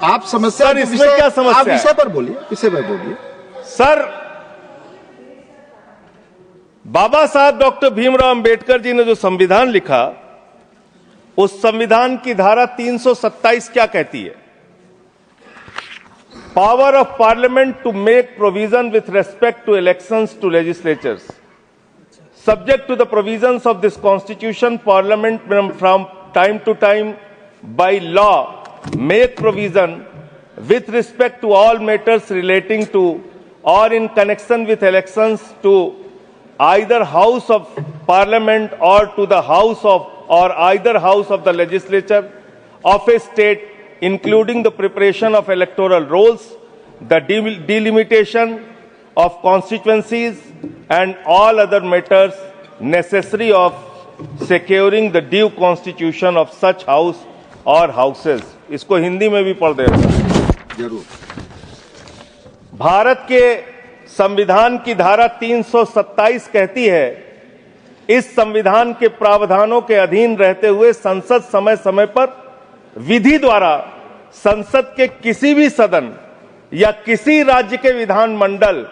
आप समस्या, सर इसमें क्या समस्या आप विषय पर बोलिए, विषय पर बोलिए। सर, बाबा साहब डॉक्टर भीमराव अंबेडकर जी ने जो संविधान लिखा, उस संविधान की धारा 327 क्या कहती है? Power of parliament to make provision with respect to elections to legislatures subject to the provisions of this constitution. Parliament from time to time by law make provision with respect to all matters relating to or in connection with elections to either house of parliament or to the house of or either house of the legislature of a state, including the preparation of electoral rolls, the delimitation of constituencies and all other matters necessary of securing the due constitution of such house or houses. इसको हिंदी में भी पढ़ देगा जरूर। भारत के संविधान की धारा 327 कहती है, इस संविधान के प्रावधानों के अधीन रहते हुए संसद समय समय पर विधि द्वारा संसद के किसी भी सदन या किसी राज्य के विधानमंडल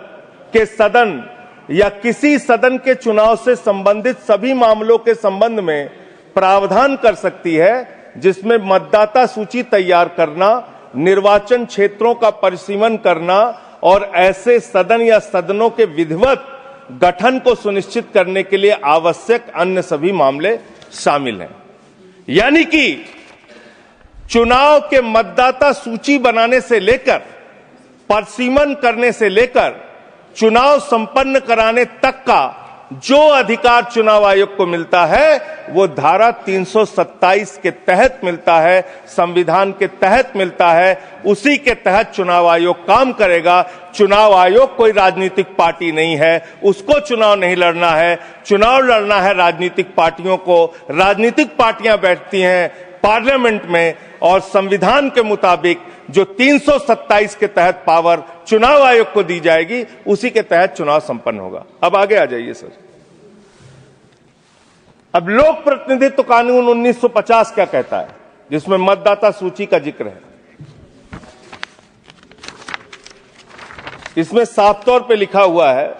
के सदन या किसी सदन के चुनाव से संबंधित सभी मामलों के संबंध में प्रावधान कर सकती है, जिसमें मतदाता सूची तैयार करना, निर्वाचन क्षेत्रों का परिसीमन करना और ऐसे सदन या सदनों के विधिवत गठन को सुनिश्चित करने के लिए आवश्यक अन्य सभी मामले शामिल हैं। यानी कि चुनाव के मतदाता सूची बनाने से लेकर, परिसीमन करने से लेकर चुनाव संपन्न कराने तक का जो अधिकार चुनाव आयोग को मिलता है, वो धारा 327 के तहत मिलता है, संविधान के तहत मिलता है। उसी के तहत चुनाव आयोग काम करेगा। चुनाव आयोग कोई राजनीतिक पार्टी नहीं है, उसको चुनाव नहीं लड़ना है। चुनाव लड़ना है राजनीतिक पार्टियों को। राजनीतिक पार्टियां बैठती हैं पार्लियामेंट में और संविधान के मुताबिक जो 327 के तहत पावर चुनाव आयोग को दी जाएगी, उसी के तहत चुनाव संपन्न होगा। अब आगे आ जाइए सर। अब लोक प्रतिनिधित्व कानून 1950 क्या कहता है, जिसमें मतदाता सूची का जिक्र है। इसमें साफ तौर पे लिखा हुआ है,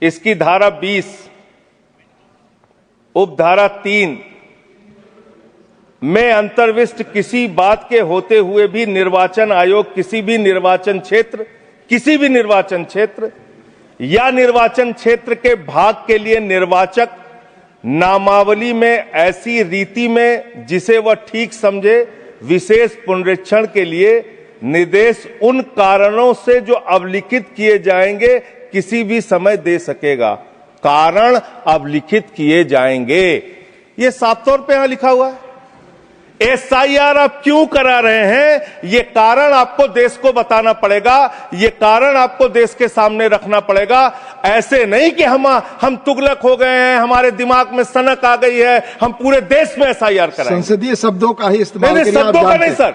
इसकी धारा 20 उपधारा 3 में अंतर्विष्ट किसी बात के होते हुए भी निर्वाचन आयोग किसी भी निर्वाचन क्षेत्र या निर्वाचन क्षेत्र के भाग के लिए निर्वाचक नामावली में ऐसी रीति में जिसे वह ठीक समझे विशेष पुनरीक्षण के लिए निर्देश उन कारणों से जो अवलिखित किए जाएंगे किसी भी समय दे सकेगा। कारण अवलिखित किए जाएंगे, ये साफ तौर पे यहां लिखा हुआ है। एसआईआर आप क्यों करा रहे हैं, ये कारण आपको देश को बताना पड़ेगा, ये कारण आपको देश के सामने रखना पड़ेगा। ऐसे नहीं कि हम तुगलक हो गए हैं, हमारे दिमाग में सनक आ गई है, हम पूरे देश में एसआईआर कराएंगे। संसदीय शब्दों का ही इस्तेमाल नहीं, शब्दों का नहीं सर,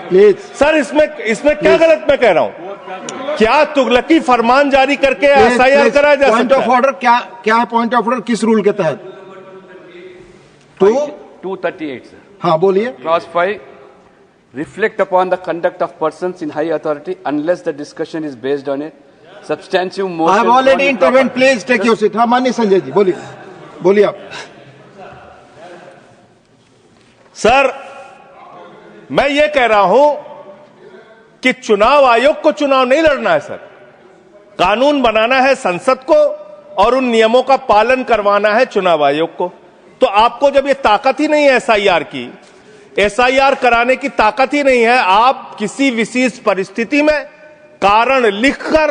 प्लीज सर। इसमें क्या गलत मैं कह रहा हूं? क्या तुगलकी फरमान जारी करके एसआईआर कराया जा सकता है? पॉइंट ऑफ ऑर्डर क्या है? पॉइंट ऑफ ऑर्डर किस रूल के तहत? 238 सर। हाँ बोलिए। Clause 5, reflect upon the conduct of persons in high authority unless the discussion is based on a substantive motion. I have already intervened. Please take your seat. हाँ माननीय संजय जी बोलिए आप। Sir, मैं ये कह रहा हूं कि चुनाव आयोग को चुनाव नहीं लड़ना है सर, कानून बनाना है संसद को और उन नियमों का पालन करवाना है चुनाव आयोग को। तो आपको जब ये ताकत ही नहीं है एसआईआर की, एसआईआर कराने की ताकत ही नहीं है, आप किसी विशेष परिस्थिति में कारण लिखकर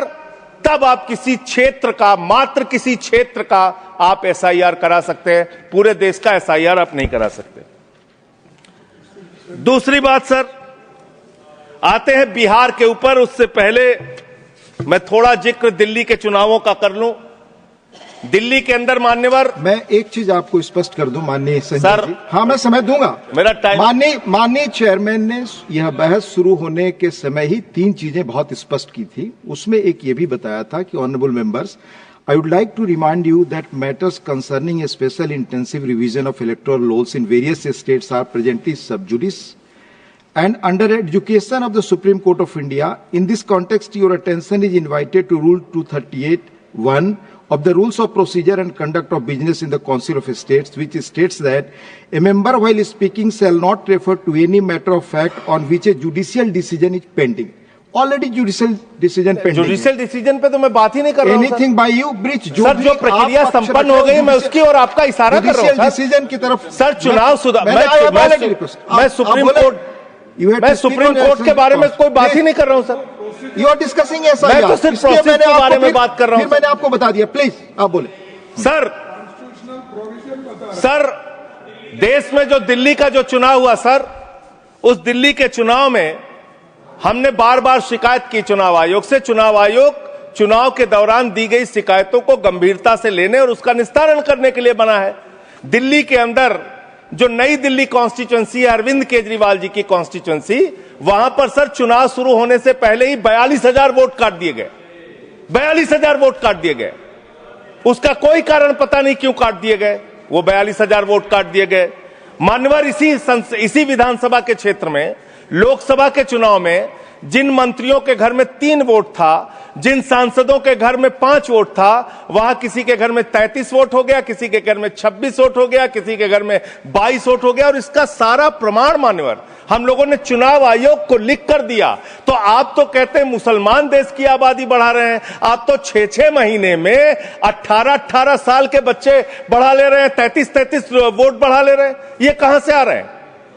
तब आप किसी क्षेत्र का, मात्र किसी क्षेत्र का आप एसआईआर करा सकते हैं। पूरे देश का एसआईआर आप नहीं करा सकते। दूसरी बात सर, आते हैं बिहार के ऊपर। उससे पहले मैं थोड़ा जिक्र दिल्ली के चुनावों का कर लूं। दिल्ली के अंदर मान्यवर, मैं एक चीज आपको स्पष्ट कर दूं माननीय संजय सर, जी। हाँ मैं समय दूंगा, मेरा टाइम। माननीय चेयरमैन ने यह बहस शुरू होने के समय ही 3 चीजें बहुत स्पष्ट की थी। उसमें एक ये भी बताया था कि honourable members, I would like to remind you that matters concerning a special intensive revision of electoral laws in various states are presently sub judice and under education of the Supreme Court of India. In this context, your attention is invited to Rule 238(1) of the Rules of Procedure and Conduct of Business in the Council of States, which states that a member while speaking shall not refer to any matter of fact on which a judicial decision is pending. Already judicial decision pending. Judicial decision पे तो मैं बात ही नहीं कर रहा हूं Anything by you breach sir. जो प्रक्रिया संपन्न हो गई मैं उसकी और आपका इशारा कर रहा हूं सर। डिसीजन की तरफ सर चुनाव सुधार मैं सुप्रीम कोर्ट के बारे में कोई बात ही नहीं कर रहा हूं सर। यू आर डिस्कसिंग ऐसा मैं तो सिर्फ प्रोसेस के बारे में बात कर रहा हूं। मैंने आपको बता दिया, प्लीज आप बोले। सर देश में जो दिल्ली का जो चुनाव हुआ सर, उस दिल्ली के चुनाव में हमने बार बार शिकायत की चुनाव आयोग से। चुनाव आयोग चुनाव के दौरान दी गई शिकायतों को गंभीरता से लेने और उसका निस्तारण करने के लिए बना है। दिल्ली के अंदर जो नई दिल्ली कॉन्स्टिट्यूएंसी है, अरविंद केजरीवाल जी की कॉन्स्टिट्यूएंसी, वहां पर सर चुनाव शुरू होने से पहले ही 42,000 वोट काट दिए गए। 42,000 वोट काट दिए गए। उसका कोई कारण पता नहीं क्यों काट दिए गए, वो 42,000 वोट काट दिए गए। मान्यवर इसी विधानसभा के क्षेत्र में लोकसभा के चुनाव में जिन मंत्रियों के घर में 3 वोट था, जिन सांसदों के घर में 5 वोट था, वहां किसी के घर में 33 वोट हो गया, किसी के घर में 26 वोट हो गया, किसी के घर में 22 वोट हो गया। और इसका सारा प्रमाण मान्यवर हम लोगों ने चुनाव आयोग को लिख कर दिया। तो आप तो कहते हैं मुसलमान देश की आबादी बढ़ा रहे हैं, आप तो 6-6 महीने में 18-18 साल के बच्चे बढ़ा ले रहे हैं, 33-33 वोट बढ़ा ले रहे हैं। ये कहां से आ रहे हैं?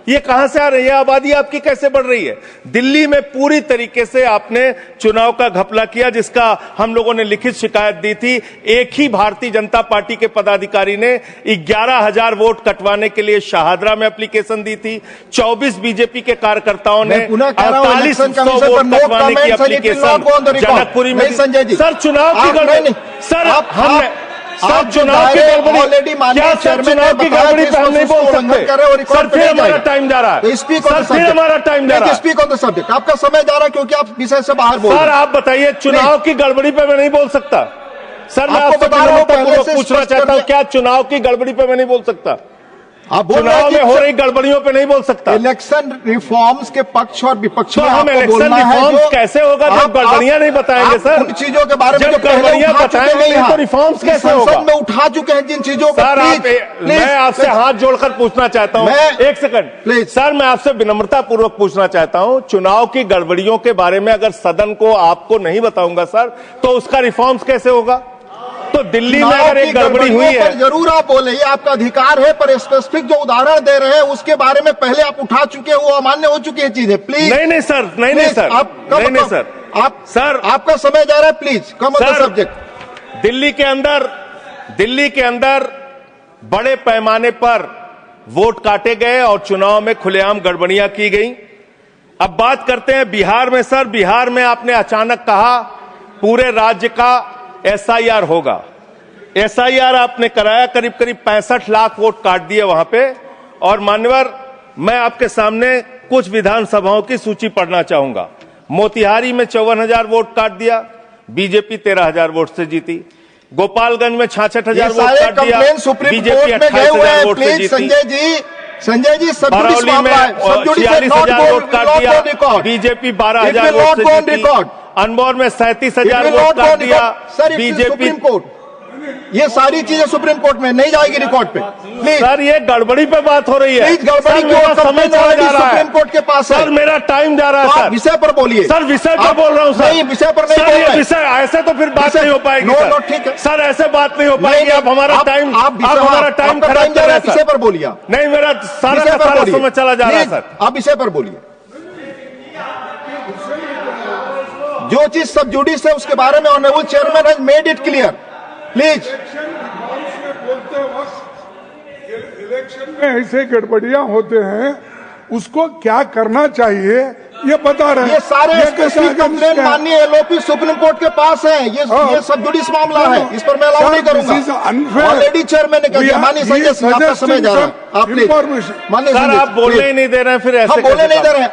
ये कहां से आ रही है? आबादी आपकी कैसे बढ़ रही है? दिल्ली में पूरी तरीके से आपने चुनाव का घपला किया, जिसका हम लोगों ने लिखित शिकायत दी थी। एक ही भारतीय जनता पार्टी के पदाधिकारी ने 11,000 वोट कटवाने के लिए शाहदरा में एप्लीकेशन दी थी। 24 बीजेपी के कार्यकर्ताओं ने 4800 वोट कटवाने की एप्लीकेशन जनकपुरी में। सर चुनाव की गड़बड़ी, सर हमने सर चुनाव की गड़बड़ी, क्या सर चुनाव की गड़बड़ी पे हम नहीं बोल सकते? सर फिर हमारा टाइम जा रहा है, सर फिर हमारा टाइम जा रहा है। Speak on the subject. आपका समय जा रहा है क्योंकि आप विषय से बाहर बोल रहे हैं। सर आप बताइए, चुनाव की गड़बड़ी पे मैं नहीं बोल सकता। सर मैं आपसे पूछना चाहता हूं, क्या चुनाव की गड़बड़ी पे मैं नहीं बोल सकता? आप चुनाव में हो रही गड़बड़ियों पे नहीं बोल सकता। इलेक्शन रिफॉर्म्स के पक्ष और विपक्ष में हम इलेक्शन रिफॉर्म्स कैसे होगा जब गड़बड़ियां नहीं बताएंगे सर? उन चीजों के बारे में जब गड़बड़ियां बताएंगे नहीं तो रिफॉर्म्स कैसे होगा? संसद में उठा चुके हैं जिन चीजों को। सर मैं आपसे हाथ जोड़कर पूछना चाहता हूं, एक सेकंड प्लीज। सर मैं आपसे विनम्रता पूर्वक पूछना चाहता हूं, चुनाव की गड़बड़ियों के बारे में अगर सदन को आपको नहीं बताऊंगा सर, तो उसका रिफॉर्म्स कैसे होगा? तो दिल्ली में अगर एक गड़बड़ी हुई है, जरूर आप बोले, ये आपका अधिकार है, पर स्पेसिफिक जो उदाहरण दे रहे हैं उसके बारे में पहले आप उठा चुके हो, अमान्य हो चुकी है चीजें। प्लीज नहीं सर, नहीं सर, नहीं सर, आप सर आपका समय जा रहा है, please come on the subject. Delhi के अंदर बड़े पैमाने पर वोट काटे गए और चुनाव में खुलेआम गड़बड़ियां की गई। अब बात करते हैं बिहार में। सर बिहार में आपने अचानक कहा पूरे राज्य का SIR होगा। SIR आपने कराया, करीब 65 लाख वोट काट दिए वहां पे। और मान्यवर मैं आपके सामने कुछ विधानसभाओं की सूची पढ़ना चाहूंगा। मोतिहारी में 54,000 वोट काट दिया, बीजेपी 13,000 वोट से जीती। गोपालगंज में 66,000 वोट काट दिया, बीजेपी 28,000 वोट से जीती। संजय जी बरौली में 46,000 वोट काट दिया, बीजेपी 12,000 वोट से जीती। अनमोल में 37,000 वोट काट दिया, बीजेपी। सुप्रीम कोर्ट, ये सारी चीजें सुप्रीम कोर्ट में नहीं जाएगी रिकॉर्ड पे। प्लीज सर ये गड़बड़ी पे बात हो रही है। प्लीज गड़बड़ी मेरा समय चला जा रहा है, सुप्रीम कोर्ट के पास है। सर मेरा टाइम जा रहा है। सर विषय पर बोलिए। सर विषय पर बोल रहा हूँ सर। नहीं विषय पर नहीं बोल रहे हैं। विषय ऐसे तो फिर बात नहीं हो पाएगी। नो ठीक है सर, ऐसे बात नहीं हो पाएगी। आप हमारा टाइम खराब कर रहे हैं। विषय पर बोलिए। नहीं मेरा सारा समय चला जा रहा है सर। आप विषय पर बोलिए। जो चीज सब जुडिस है उसके बारे में honourable chairman has made it clear. Please. Election में ऐसे गड़बड़ियां होते हैं, उसको क्या करना चाहिए ये बता रहे हैं। ये सारे कंप्लेन माननीय एलओपी सुप्रीम कोर्ट के पास है। ये सब जुडिस मामला है, इस पर मैं अलाउ नहीं करूंगा। ऑलरेडी चेयरमैन ने कहा। माननीय संजय आपका समय जा रहा है। आप माननीय सर आप बोलने ही नहीं दे रहे हैं, फिर ऐसे बोलने नहीं दे रहे हैं।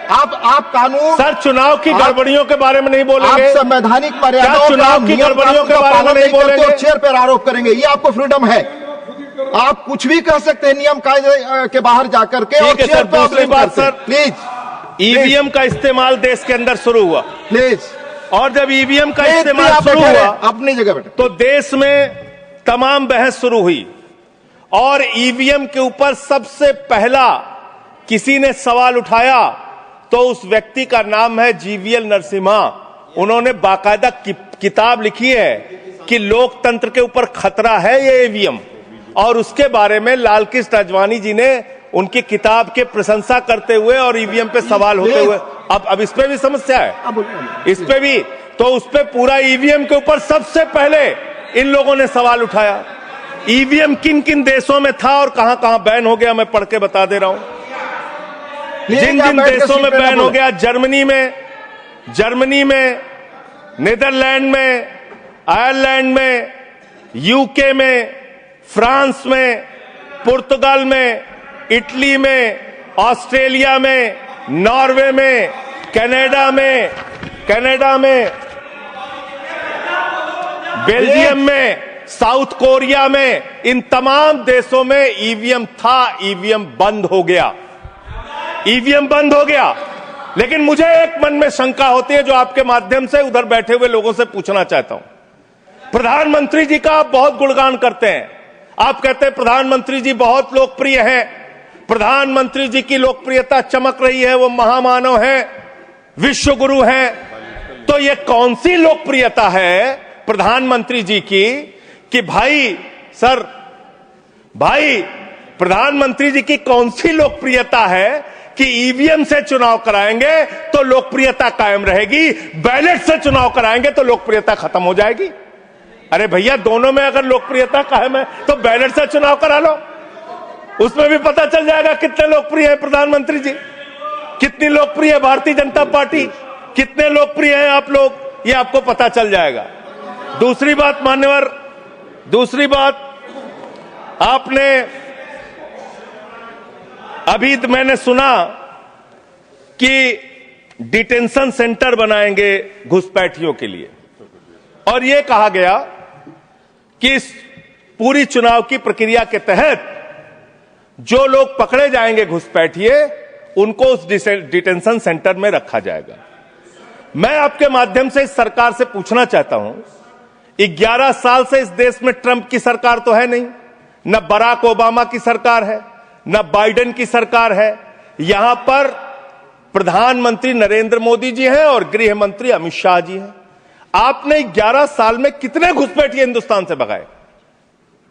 आप कानून सर चुनाव की गड़बड़ियों के बारे में नहीं बोलेंगे? आप संवैधानिक मर्यादा चुनाव की गड़बड़ियों के बारे में नहीं बोलेंगे? चेयर पर आरोप करेंगे, ये आपको फ्रीडम है। आप कुछ भी कह सकते हैं नियम कायदे के बाहर जाकर के। ठीक है सर, दूसरी बात सर, प्लीज ईवीएम का इस्तेमाल देश के अंदर शुरू हुआ, प्लीज और जब ईवीएम का इस्तेमाल शुरू हुआ अपनी जगह बैठे, तो देश में तमाम बहस शुरू हुई और ईवीएम के ऊपर सबसे पहला किसी ने सवाल उठाया तो उस व्यक्ति का नाम है जीवीएल नरसिम्हा। उन्होंने बाकायदा किताब लिखी है कि लोकतंत्र के ऊपर खतरा है ये ईवीएम, और उसके बारे में लाल कृष्ण आडवाणी जी ने उनकी किताब के प्रशंसा करते हुए और ईवीएम पे सवाल होते हुए, अब इस पे भी समस्या है, इस पे भी, तो उस पे पूरा ईवीएम के ऊपर सबसे पहले इन लोगों ने सवाल उठाया। ईवीएम किन किन देशों में था और कहां कहां बैन हो गया, मैं पढ़ के बता दे रहा हूं। जिन जिन देशों में बैन हो गया, जर्मनी में, नीदरलैंड में, आयरलैंड में, यूके में, फ्रांस में, पुर्तगाल में, इटली में, ऑस्ट्रेलिया में, नॉर्वे में, कनाडा में, बेल्जियम में, साउथ कोरिया में, इन तमाम देशों में ईवीएम था, ईवीएम बंद हो गया, ईवीएम बंद हो गया। लेकिन मुझे एक मन में शंका होती है जो आपके माध्यम से उधर बैठे हुए लोगों से पूछना चाहता हूं। प्रधानमंत्री जी का आप बहुत गुणगान करते हैं, आप कहते हैं प्रधानमंत्री जी बहुत लोकप्रिय हैं, प्रधानमंत्री जी की लोकप्रियता चमक रही है, वो महामानव हैं, विश्व गुरु हैं। तो ये कौन सी लोकप्रियता है प्रधानमंत्री जी की कि भाई प्रधानमंत्री जी की कौन सी लोकप्रियता है कि ईवीएम से चुनाव कराएंगे तो लोकप्रियता कायम रहेगी, बैलेट से चुनाव कराएंगे तो लोकप्रियता खत्म हो जाएगी? अरे भैया, दोनों में अगर लोकप्रियता कायम है तो बैलेट से चुनाव करा लो, उसमें भी पता चल जाएगा कितने लोकप्रिय है प्रधानमंत्री जी, कितनी लोकप्रिय है भारतीय जनता पार्टी, कितने लोकप्रिय हैं आप लोग, ये आपको पता चल जाएगा। दूसरी बात मान्यवर, आपने अभी मैंने सुना कि डिटेंशन सेंटर बनाएंगे घुसपैठियों के लिए, और यह कहा गया कि इस पूरी चुनाव की प्रक्रिया के तहत जो लोग पकड़े जाएंगे घुसपैठिए, उनको उस डिटेंशन सेंटर में रखा जाएगा। मैं आपके माध्यम से इस सरकार से पूछना चाहता हूं, 11 साल से इस देश में ट्रंप की सरकार तो है नहीं, न बराक ओबामा की सरकार है, न बाइडेन की सरकार है, यहां पर प्रधानमंत्री नरेंद्र मोदी जी हैं और गृह मंत्री अमित शाह जी हैं। आपने 11 साल में कितने घुसपैठिए हिंदुस्तान से भगाए,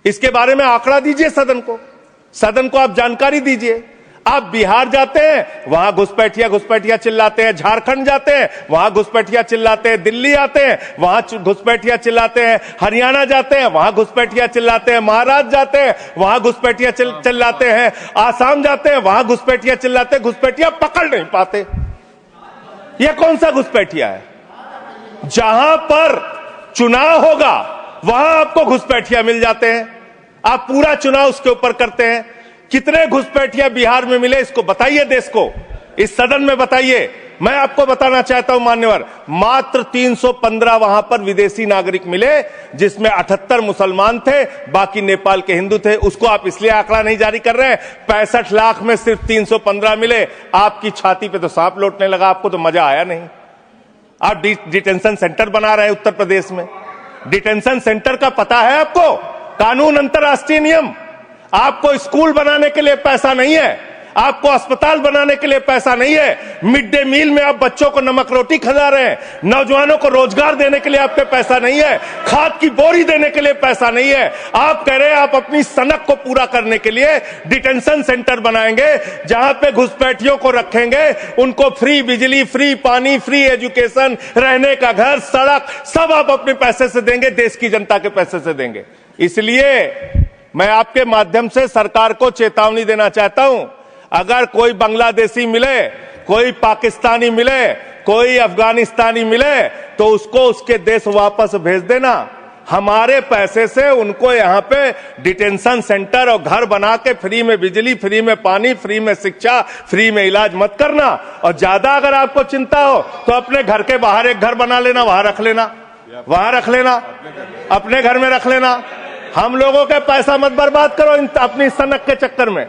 इसके बारे में आंकड़ा दीजिए सदन को आप जानकारी दीजिए। आप बिहार जाते हैं, वहां घुसपैठिया चिल्लाते हैं, झारखंड जाते हैं, वहां घुसपैठिया चिल्लाते हैं, दिल्ली आते हैं, वहां घुसपैठिया चिल्लाते हैं, हरियाणा जाते हैं, वहां घुसपैठिया चिल्लाते हैं, महाराष्ट्र जाते हैं, वहां घुसपैठिया चिल्लाते हैं, आसाम जाते हैं, वहां घुसपैठिया चिल्लाते हैं, घुसपैठिया पकड़ नहीं पाते। यह कौन सा घुसपैठिया है? जहां पर चुनाव होगा वहां आपको घुसपैठिया मिल जाते हैं, आप पूरा चुनाव उसके ऊपर करते हैं। कितने घुसपैठिया बिहार में मिले, इसको बताइए, देश को, इस सदन में बताइए। मैं आपको बताना चाहता हूं मान्यवर, मात्र 315 वहां पर विदेशी नागरिक मिले, जिसमें 78 मुसलमान थे, बाकी नेपाल के हिंदू थे। उसको आप इसलिए आंकड़ा नहीं जारी कर रहे हैं, 65 लाख में सिर्फ 315 मिले, आपकी छाती पे तो सांप लौटने लगा, आपको तो मजा आया नहीं। आप डिटेंशन सेंटर बना रहे हैं उत्तर प्रदेश में, डिटेंशन सेंटर का पता है आपको? कानून, अंतर्राष्ट्रीय नियम। आपको स्कूल बनाने के लिए पैसा नहीं है, आपको अस्पताल बनाने के लिए पैसा नहीं है, मिड डे मील में आप बच्चों को नमक रोटी खिला रहे हैं, नौजवानों को रोजगार देने के लिए आपके पैसा नहीं है, खाद की बोरी देने के लिए पैसा नहीं है। आप कह रहे हैं आप अपनी सनक को पूरा करने के लिए डिटेंशन सेंटर बनाएंगे, जहां पे घुसपैठियों को रखेंगे, उनको फ्री बिजली, फ्री पानी, फ्री एजुकेशन, रहने का घर, सड़क, सब आप अपने पैसे से देंगे, देश की जनता के पैसे से देंगे। इसलिए मैं आपके माध्यम से सरकार को चेतावनी देना चाहता हूं, अगर कोई बांग्लादेशी मिले, कोई पाकिस्तानी मिले, कोई अफगानिस्तानी मिले, तो उसको उसके देश वापस भेज देना। हमारे पैसे से उनको यहां पे डिटेंशन सेंटर और घर बना के फ्री में बिजली, फ्री में पानी, फ्री में शिक्षा, फ्री में इलाज मत करना। और ज्यादा अगर आपको चिंता हो तो अपने घर के बाहर एक घर बना लेना, वहां रख लेना, अपने घर में रख लेना। हम लोगों का पैसा मत बर्बाद करो अपनी सनक के चक्कर में,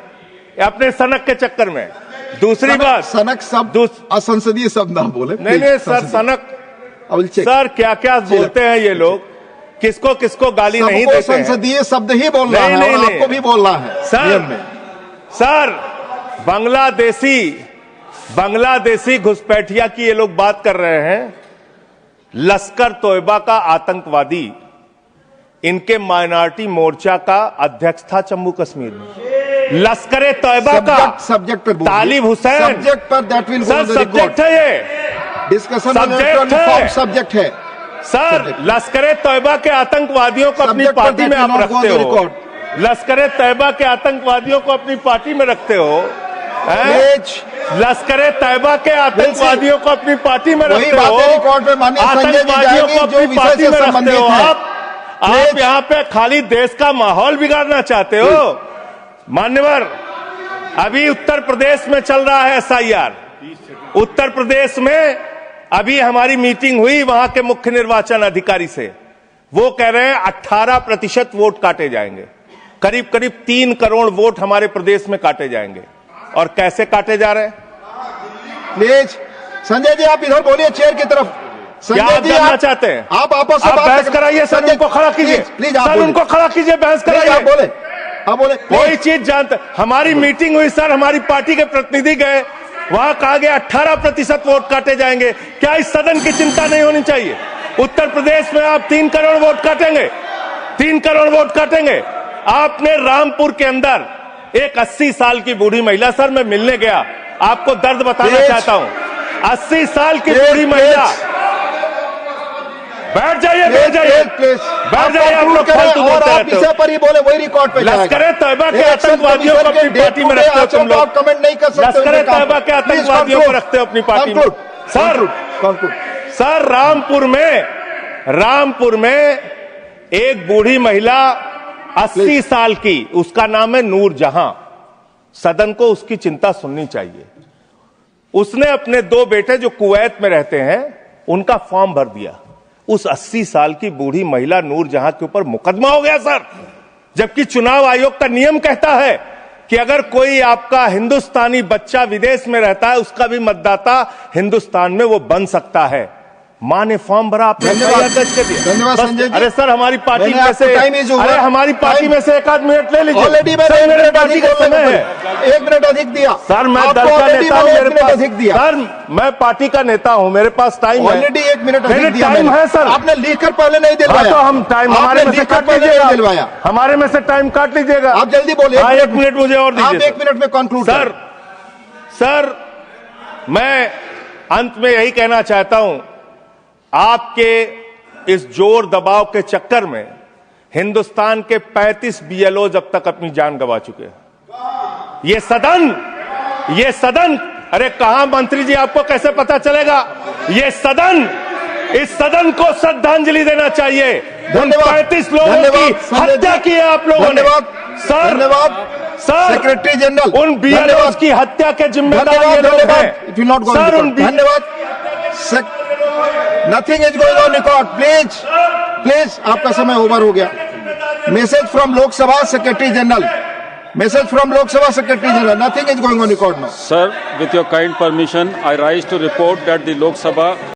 अपने सनक के चक्कर में। दूसरी बात, सनक शब्द असंसदीय शब्द ना बोले। नहीं सर, सनक I will check। सर क्या क्या बोलते हैं ये लोग, किसको किसको गाली नहीं सबको देते हैं। संसदीय शब्द ही बोलना है नहीं, और नहीं। आपको भी बोलना है नियम में। सर बांग्लादेशी घुसपैठिया की ये लोग बात कर रहे हैं। लश्कर तोयबा का आतंकवादी इनके माइनॉरिटी मोर्चा का अध्यक्ष था जम्मू कश्मीर में। लश्कर तोयबा का सब्जेक्ट पर तालिब हुसैन, सब्जेक्ट पर दैट विल सर सब्जेक्ट है ये, डिस्कशन सब्जेक्ट है सर। लश्कर तोयबा के आतंकवादियों को अपनी Subject पर पार्टी में that आप will not go रखते on the हो। record। लश्कर तैयबा के आतंकवादियों को अपनी पार्टी में रखते हो, लश्कर तैयबा के आतंकवादियों को अपनी पार्टी में रखते हो, रिकॉर्ड पे माननीय संजय जी आतंकवादियों जाएंगे को जो अपनी विषय पार्टी से में रखते संबंधित हो। है। आप यहाँ पे खाली देश का माहौल बिगाड़ना चाहते हो। मान्यवर, अभी उत्तर प्रदेश में चल रहा है SIR। उत्तर प्रदेश में अभी हमारी मीटिंग हुई वहां के मुख्य निर्वाचन अधिकारी से। वो कह रहे हैं 18% वोट काटे जाएंगे, करीब करीब 3 करोड़ वोट हमारे प्रदेश में काटे जाएंगे। और कैसे काटे जा रहे हैं? प्लीज संजय जी आप इधर बोलिए चेयर की तरफ। क्या आप जानना चाहते हैं? आप आपस आप बहस कराइए सर, उनको खड़ा कीजिए। प्लीज सर उनको खड़ा कीजिए, बहस कराइए। आप बोले कोई चीज जानते। हमारी मीटिंग हुई सर, हमारी पार्टी के प्रतिनिधि गए, वहां कहा गया 18% वोट काटे जाएंगे। क्या इस सदन की चिंता नहीं होनी चाहिए? उत्तर प्रदेश में आप 3 करोड़ वोट काटेंगे, 3 करोड़ वोट काटेंगे। आपने रामपुर के अंदर एक 80 साल की बूढ़ी महिला, सर मैं मिलने गया, आपको दर्द बताना चाहता हूं। 80 साल की बूढ़ी महिला, बैठ जाइए बैठ जाइए बैठ जाइए। आप लोग फालतू बोलते रहते हो। पर ही बोले वही रिकॉर्ड पे लश्कर तैयबा के आतंकवादियों को अपनी पार्टी में रखते हो तुम लोग। कमेंट नहीं कर सकते। लश्कर तैयबा के आतंकवादियों को रखते हो अपनी पार्टी में। सर रामपुर में एक बूढ़ी महिला 80 साल की, उसका नाम है नूर जहां। सदन को उसकी चिंता सुननी चाहिए। उसने अपने 2 बेटे जो कुवैत में रहते हैं उनका फॉर्म भर दिया। उस 80 साल की बूढ़ी महिला नूर जहां के ऊपर मुकदमा हो गया सर, जबकि चुनाव आयोग का नियम कहता है कि अगर कोई आपका हिंदुस्तानी बच्चा विदेश में रहता है, उसका भी मतदाता हिंदुस्तान में वो बन सकता है। मां ने फॉर्म भरा, आपने दर्ज कर दिया। धन्यवाद संजय जी। अरे सर हमारी पार्टी में से, अरे हमारी पार्टी में से 1 मिनट ले लीजिए। ऑलरेडी मेरे पार्टी का समय है। 1 मिनट अधिक दिया सर, मैं दल का नेता हूं, मेरे पास अधिक दिया। सर मैं पार्टी का नेता हूं, मेरे पास टाइम है। ऑलरेडी 1 मिनट अधिक दिया। टाइम है सर। आपने लिखकर पहले नहीं दिलवाया। तो हम टाइम हमारे में से काट लीजिएगा, हमारे में से टाइम काट लीजिएगा। आप जल्दी बोलिए। 1 मिनट मुझे और दीजिए। आप 1 मिनट में कंक्लूड सर मैं अंत में यही कहना चाहता हूं, आपके इस जोर दबाव के चक्कर में हिंदुस्तान के 35 BLOs अब तक अपनी जान गंवा चुके हैं। ये सदन, अरे कहां मंत्री जी, आपको कैसे पता चलेगा? इस सदन को श्रद्धांजलि देना चाहिए। उन 35 लोगों की हत्या की है आप लोगों ने। सर सेक्रेटरी जनरल, उन BLOs की हत्या के जिम्मेदार ये लोग हैं। सर धन्यवाद। Nothing is going on record. Please आपका समय ओवर हो गया। Message from Lok Sabha secretary general, nothing is going on record now. Sir, with your kind permission, I rise to report that the Lok Sabha